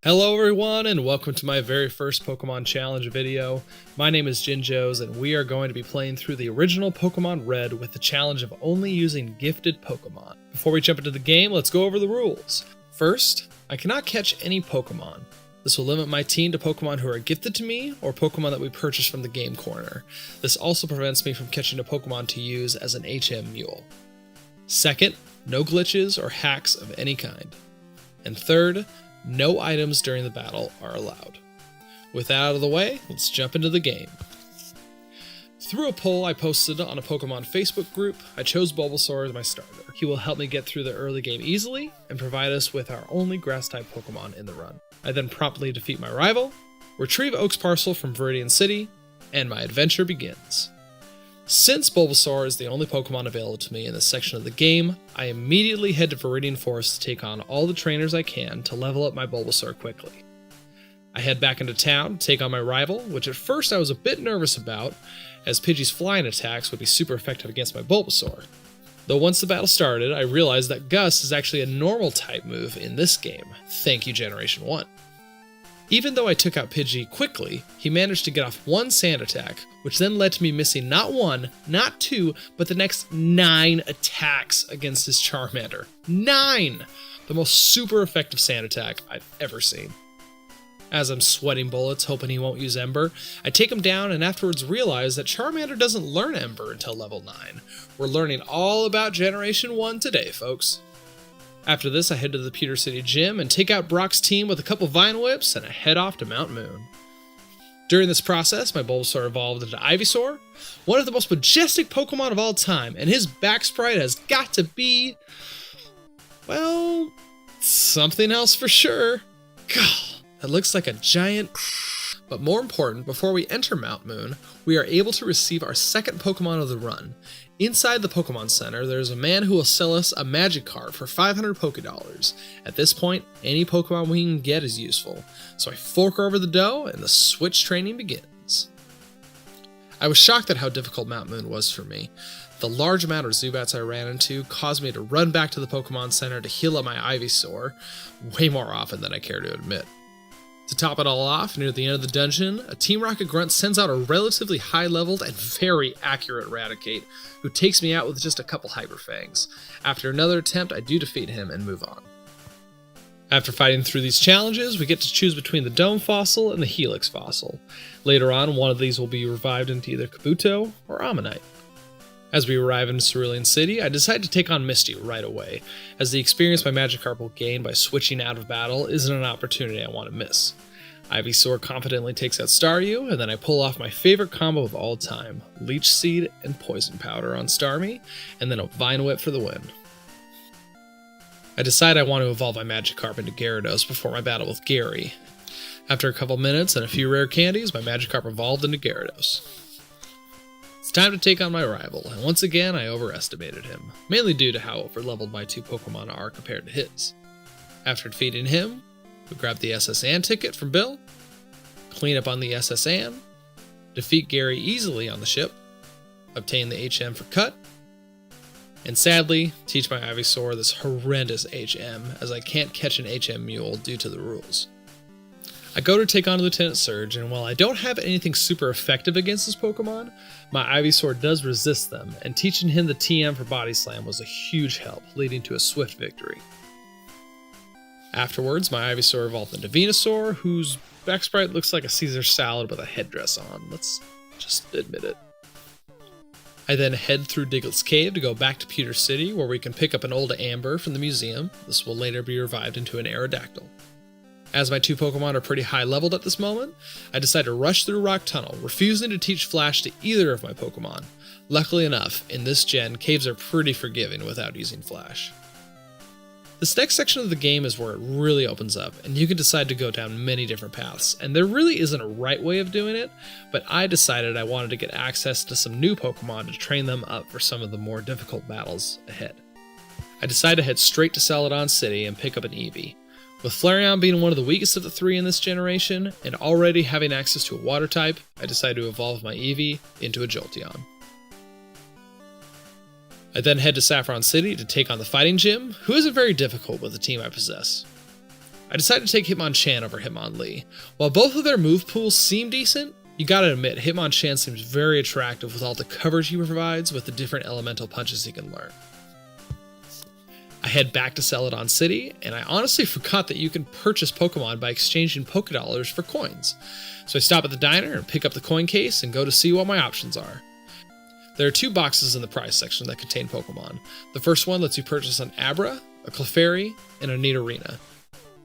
Hello everyone and welcome to my very first Pokemon Challenge video. My name is Jinjos and we are going to be playing through the original Pokemon Red with the challenge of only using gifted Pokemon. Before we jump into the game, let's go over the rules. First, I cannot catch any Pokemon. This will limit my team to Pokemon who are gifted to me or Pokemon that we purchased from the game corner. This also prevents me from catching a Pokemon to use as an HM Mule. Second, no glitches or hacks of any kind. And third, no items during the battle are allowed. With that out of the way, let's jump into the game. Through a poll I posted on a Pokemon Facebook group, I chose Bulbasaur as my starter. He will help me get through the early game easily and provide us with our only grass-type Pokemon in the run. I then promptly defeat my rival, retrieve Oak's parcel from Viridian City, and my adventure begins. Since Bulbasaur is the only Pokemon available to me in this section of the game, I immediately head to Viridian Forest to take on all the trainers I can to level up my Bulbasaur quickly. I head back into town to take on my rival, which at first I was a bit nervous about, as Pidgey's flying attacks would be super effective against my Bulbasaur. Though once the battle started, I realized that Gust is actually a normal type move in this game. Thank you, Generation 1. Even though I took out Pidgey quickly, he managed to get off one sand attack, which then led to me missing not one, not two, but the next 9 attacks against his Charmander. 9! The most super effective sand attack I've ever seen. As I'm sweating bullets, hoping he won't use Ember, I take him down and afterwards realize that Charmander doesn't learn Ember until level 9. We're learning all about Generation 1 today, folks. After this, I head to the Pewter City Gym and take out Brock's team with a couple Vine Whips, and I head off to Mount Moon. During this process, my Bulbasaur evolved into Ivysaur, one of the most majestic Pokemon of all time, and his back sprite has got to be, well, something else for sure. God, that looks like a giant... But more important, before we enter Mount Moon, we are able to receive our second Pokemon of the run. Inside the Pokemon Center, there is a man who will sell us a Magikarp for 500 Pokédollars. At this point, any Pokemon we can get is useful, so I fork over the dough and the switch training begins. I was shocked at how difficult Mount Moon was for me. The large amount of Zubats I ran into caused me to run back to the Pokemon Center to heal up my Ivysaur, way more often than I care to admit. To top it all off, near the end of the dungeon, a Team Rocket grunt sends out a relatively high-leveled and very accurate Raticate, who takes me out with just a couple Hyper Fangs. After another attempt, I do defeat him and move on. After fighting through these challenges, we get to choose between the Dome Fossil and the Helix Fossil. Later on, one of these will be revived into either Kabuto or Ammonite. As we arrive in Cerulean City, I decide to take on Misty right away, as the experience my Magikarp will gain by switching out of battle isn't an opportunity I want to miss. Ivysaur confidently takes out Staryu, and then I pull off my favorite combo of all time, Leech Seed and Poison Powder on Starmie, and then a Vine Whip for the win. I decide I want to evolve my Magikarp into Gyarados before my battle with Gary. After a couple minutes and a few rare candies, my Magikarp evolved into Gyarados. It's time to take on my rival, and once again I overestimated him, mainly due to how overleveled my two Pokemon are compared to his. After defeating him, we grab the SS Anne ticket from Bill, clean up on the SS Anne, defeat Gary easily on the ship, obtain the HM for Cut, and sadly, teach my Ivysaur this horrendous HM as I can't catch an HM Mule due to the rules. I go to take on Lieutenant Surge, and while I don't have anything super effective against this Pokemon, my Ivysaur does resist them, and teaching him the TM for Body Slam was a huge help, leading to a swift victory. Afterwards, my Ivysaur evolved into Venusaur, whose back sprite looks like a Caesar salad with a headdress on, let's just admit it. I then head through Diglett's Cave to go back to Pewter City, where we can pick up an old Amber from the museum. This will later be revived into an Aerodactyl. As my two Pokemon are pretty high leveled at this moment, I decide to rush through Rock Tunnel, refusing to teach Flash to either of my Pokemon. Luckily enough, in this gen, caves are pretty forgiving without using Flash. This next section of the game is where it really opens up, and you can decide to go down many different paths, and there really isn't a right way of doing it, but I decided I wanted to get access to some new Pokemon to train them up for some of the more difficult battles ahead. I decide to head straight to Celadon City and pick up an Eevee. With Flareon being one of the weakest of the three in this generation, and already having access to a water type, I decide to evolve my Eevee into a Jolteon. I then head to Saffron City to take on the Fighting Gym, who isn't very difficult with the team I possess. I decided to take Hitmonchan over Hitmonlee. While both of their move pools seem decent, you gotta admit, Hitmonchan seems very attractive with all the coverage he provides with the different elemental punches he can learn. I head back to Celadon City, and I honestly forgot that you can purchase Pokemon by exchanging Pokédollars for coins. So I stop at the diner and pick up the coin case and go to see what my options are. There are 2 boxes in the prize section that contain Pokemon. The first one lets you purchase an Abra, a Clefairy, and a Nidorina.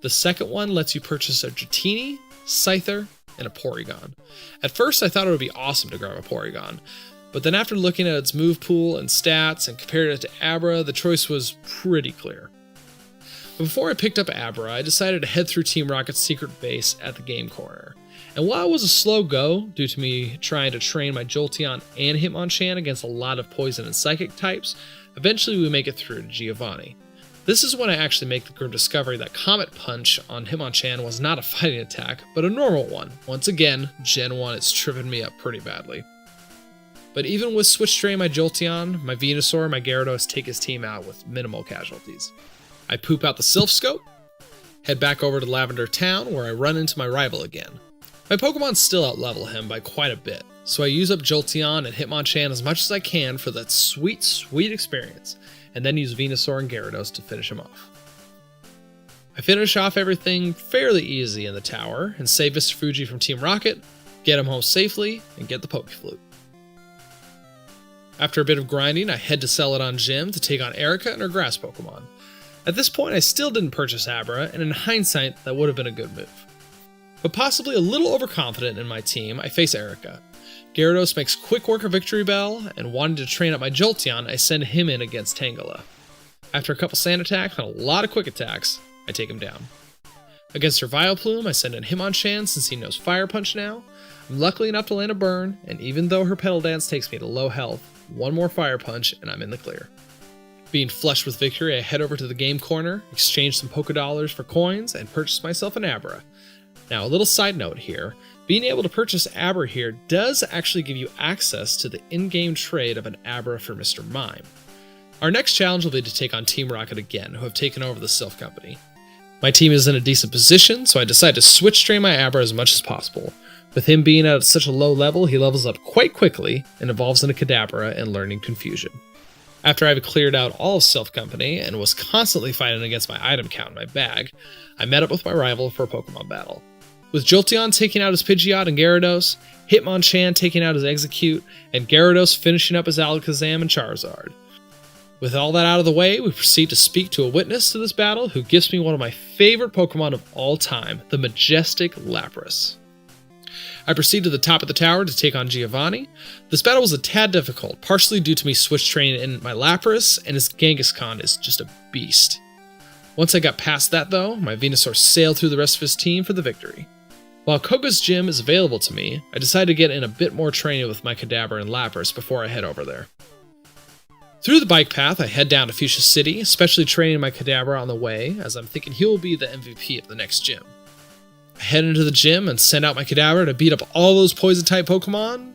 The second one lets you purchase a Dratini, Scyther, and a Porygon. At first I thought it would be awesome to grab a Porygon, but then after looking at its move pool and stats and compared it to Abra, the choice was pretty clear. But before I picked up Abra, I decided to head through Team Rocket's secret base at the game corner. And while it was a slow go, due to me trying to train my Jolteon and Hitmonchan against a lot of poison and psychic types, eventually we make it through to Giovanni. This is when I actually make the grim discovery that Comet Punch on Hitmonchan was not a fighting attack, but a normal one. Once again, Gen 1 is tripping me up pretty badly. But even with switch training my Jolteon, my Venusaur and my Gyarados take his team out with minimal casualties. I poop out the Silph Scope, head back over to Lavender Town where I run into my rival again. My Pokemon still outlevel him by quite a bit, so I use up Jolteon and Hitmonchan as much as I can for that sweet, sweet experience, and then use Venusaur and Gyarados to finish him off. I finish off everything fairly easy in the tower, and save Mr. Fuji from Team Rocket, get him home safely, and get the Pokeflute. After a bit of grinding, I head to Celadon Gym to take on Erica and her grass Pokemon. At this point, I still didn't purchase Abra, and in hindsight, that would have been a good move. But possibly a little overconfident in my team, I face Erica. Gyarados makes quick work of Victory Bell, and wanting to train up my Jolteon, I send him in against Tangela. After a couple sand attacks and a lot of quick attacks, I take him down. Against her Vileplume, I send in Hitmonchan since he knows Fire Punch now. I'm lucky enough to land a burn, and even though her Petal Dance takes me to low health, one more Fire Punch and I'm in the clear. Being flushed with victory, I head over to the game corner, exchange some Pokédollars for coins, and purchase myself an Abra. Now, a little side note here, being able to purchase Abra here does actually give you access to the in-game trade of an Abra for Mr. Mime. Our next challenge will be to take on Team Rocket again, who have taken over the Silph Company. My team is in a decent position, so I decide to switch train my Abra as much as possible. With him being at such a low level, he levels up quite quickly and evolves into Kadabra and Learning Confusion. After I've cleared out all of Silph Company and was constantly fighting against my item count in my bag, I met up with my rival for a Pokemon battle. With Jolteon taking out his Pidgeot and Gyarados, Hitmonchan taking out his Execute, and Gyarados finishing up his Alakazam and Charizard. With all that out of the way, we proceed to speak to a witness to this battle who gives me one of my favorite Pokemon of all time, the majestic Lapras. I proceed to the top of the tower to take on Giovanni. This battle was a tad difficult, partially due to me switch training in my Lapras, and his Kangaskhan is just a beast. Once I got past that though, my Venusaur sailed through the rest of his team for the victory. While Koga's gym is available to me, I decided to get in a bit more training with my Kadabra and Lapras before I head over there. Through the bike path, I head down to Fuchsia City, especially training my Kadabra on the way, as I'm thinking he will be the MVP of the next gym. I head into the gym and send out my Kadabra to beat up all those poison-type Pokemon.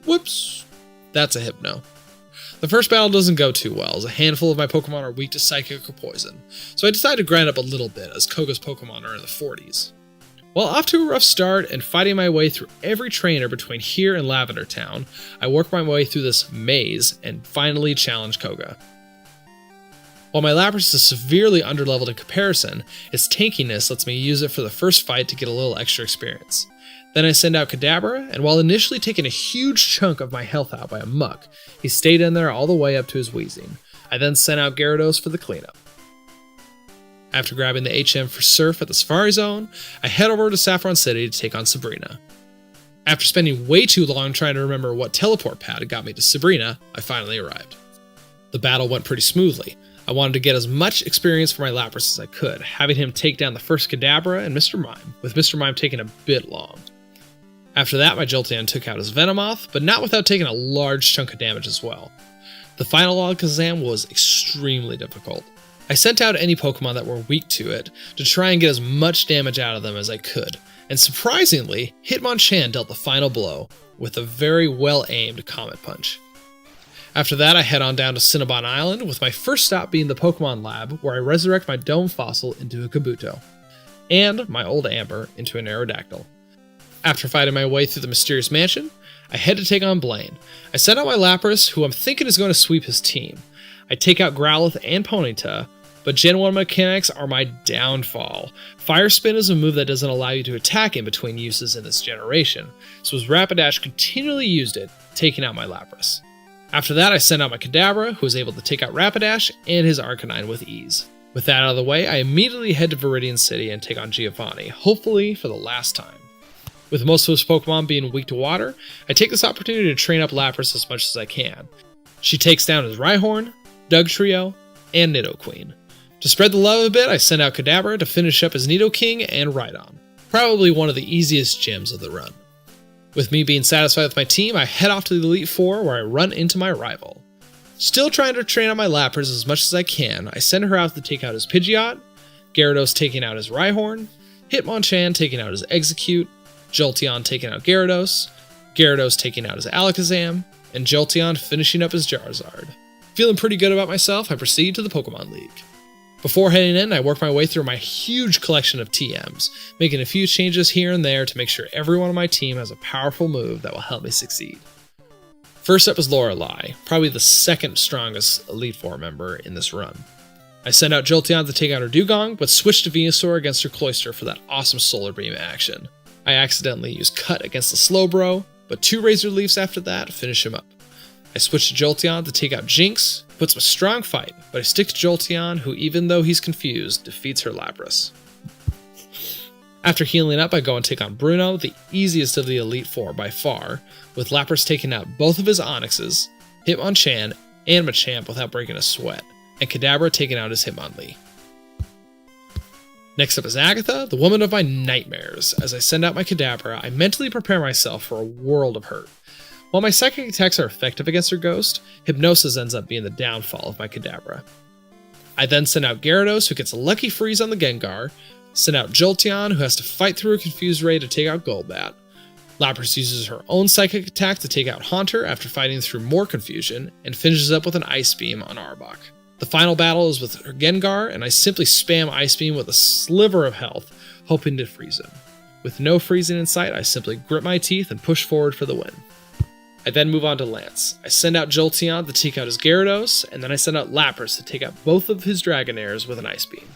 Whoops, that's a Hypno. The first battle doesn't go too well, as a handful of my Pokemon are weak to Psychic or Poison, so I decided to grind up a little bit, as Koga's Pokemon are in the 40s. While off to a rough start and fighting my way through every trainer between here and Lavender Town, I work my way through this maze and finally challenge Koga. While my Lapras is severely underleveled in comparison, its tankiness lets me use it for the first fight to get a little extra experience. Then I send out Kadabra, and while initially taking a huge chunk of my health out by a Muck, he stayed in there all the way up to his wheezing. I then sent out Gyarados for the cleanup. After grabbing the HM for Surf at the Safari Zone, I head over to Saffron City to take on Sabrina. After spending way too long trying to remember what teleport pad got me to Sabrina, I finally arrived. The battle went pretty smoothly. I wanted to get as much experience for my Lapras as I could, having him take down the first Kadabra and Mr. Mime, with Mr. Mime taking a bit long. After that, my Jolteon took out his Venomoth, but not without taking a large chunk of damage as well. The final Alakazam was extremely difficult. I sent out any Pokemon that were weak to it to try and get as much damage out of them as I could, and surprisingly, Hitmonchan dealt the final blow with a very well-aimed Comet Punch. After that, I head on down to Cinnabon Island, with my first stop being the Pokemon Lab, where I resurrect my Dome Fossil into a Kabuto. and my old Amber into an Aerodactyl. After fighting my way through the mysterious mansion, I head to take on Blaine. I send out my Lapras, who I'm thinking is going to sweep his team. I take out Growlithe and Ponyta, but Gen 1 mechanics are my downfall. Fire Spin is a move that doesn't allow you to attack in between uses in this generation, so as Rapidash continually used it, taking out my Lapras. After that, I send out my Kadabra, who is able to take out Rapidash and his Arcanine with ease. With that out of the way, I immediately head to Viridian City and take on Giovanni, hopefully for the last time. With most of his Pokemon being weak to water, I take this opportunity to train up Lapras as much as I can. She takes down his Rhyhorn, Dugtrio, and Nidoqueen. To spread the love a bit, I send out Kadabra to finish up his Nidoking and Rhydon. Probably one of the easiest gyms of the run. With me being satisfied with my team, I head off to the Elite Four where I run into my rival. Still trying to train out my Lapras as much as I can, I send her out to take out his Pidgeot, Gyarados taking out his Rhyhorn, Hitmonchan taking out his Execute, Jolteon taking out Gyarados, Gyarados taking out his Alakazam, and Jolteon finishing up his Charizard. Feeling pretty good about myself, I proceed to the Pokemon League. Before heading in, I work my way through my huge collection of TMs, making a few changes here and there to make sure everyone on my team has a powerful move that will help me succeed. First up is Lorelei, probably the second strongest Elite Four member in this run. I send out Jolteon to take out her Dugong, but switch to Venusaur against her Cloyster for that awesome Solar Beam action. I accidentally use Cut against the Slowbro, but 2 Razor Leafs after that finish him up. I switch to Jolteon to take out Jinx, who puts up a strong fight, but I stick to Jolteon, who even though he's confused, defeats her Lapras. After healing up, I go and take on Bruno, the easiest of the Elite Four by far, with Lapras taking out both of his Onixes, Hitmonchan, and Machamp without breaking a sweat, and Kadabra taking out his Hitmonlee. Next up is Agatha, the woman of my nightmares. As I send out my Kadabra, I mentally prepare myself for a world of hurt. While my psychic attacks are effective against her ghost, Hypnosis ends up being the downfall of my Kadabra. I then send out Gyarados, who gets a lucky freeze on the Gengar, send out Jolteon, who has to fight through a Confused Ray to take out Golbat. Lapras uses her own psychic attack to take out Haunter after fighting through more confusion, and finishes up with an Ice Beam on Arbok. The final battle is with her Gengar, and I simply spam Ice Beam with a sliver of health, hoping to freeze him. With no freezing in sight, I simply grit my teeth and push forward for the win. I then move on to Lance. I send out Jolteon to take out his Gyarados, and then I send out Lapras to take out both of his Dragonairs with an Ice Beam.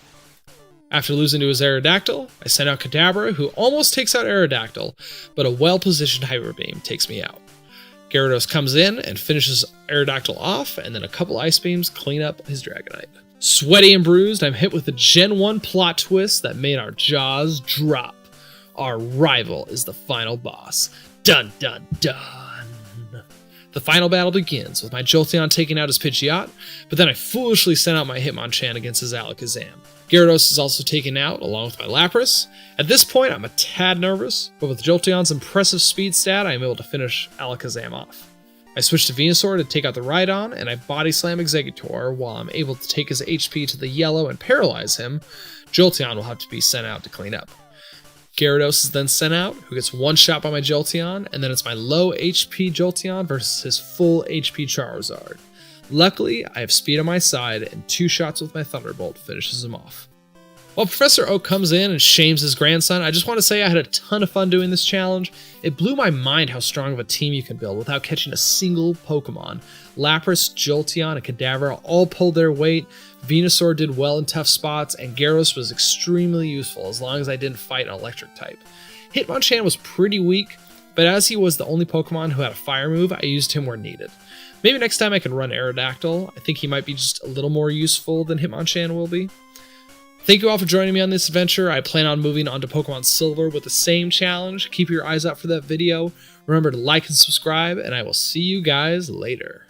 After losing to his Aerodactyl, I send out Kadabra, who almost takes out Aerodactyl, but a well-positioned Hyper Beam takes me out. Gyarados comes in and finishes Aerodactyl off, and then a couple Ice Beams clean up his Dragonite. Sweaty and bruised, I'm hit with a Gen 1 plot twist that made our jaws drop. Our rival is the final boss. Dun dun dun! The final battle begins, with my Jolteon taking out his Pidgeot, but then I foolishly sent out my Hitmonchan against his Alakazam. Gyarados is also taken out, along with my Lapras. At this point, I'm a tad nervous, but with Jolteon's impressive speed stat, I am able to finish Alakazam off. I switch to Venusaur to take out the Rhydon, and I Body Slam Exeggutor while I'm able to take his HP to the yellow and paralyze him. Jolteon will have to be sent out to clean up. Gyarados is then sent out, who gets one shot by my Jolteon, and then it's my low HP Jolteon versus his full HP Charizard. Luckily, I have speed on my side, and 2 shots with my Thunderbolt finishes him off. While Professor Oak comes in and shames his grandson, I just want to say I had a ton of fun doing this challenge. It blew my mind how strong of a team you can build without catching a single Pokemon. Lapras, Jolteon, and Kadabra all pulled their weight, Venusaur did well in tough spots, and Gyarados was extremely useful as long as I didn't fight an electric type. Hitmonchan was pretty weak, but as he was the only Pokemon who had a fire move, I used him where needed. Maybe next time I can run Aerodactyl. I think he might be just a little more useful than Hitmonchan will be. Thank you all for joining me on this adventure. I plan on moving on to Pokemon Silver with the same challenge. Keep your eyes out for that video. Remember to like and subscribe, and I will see you guys later.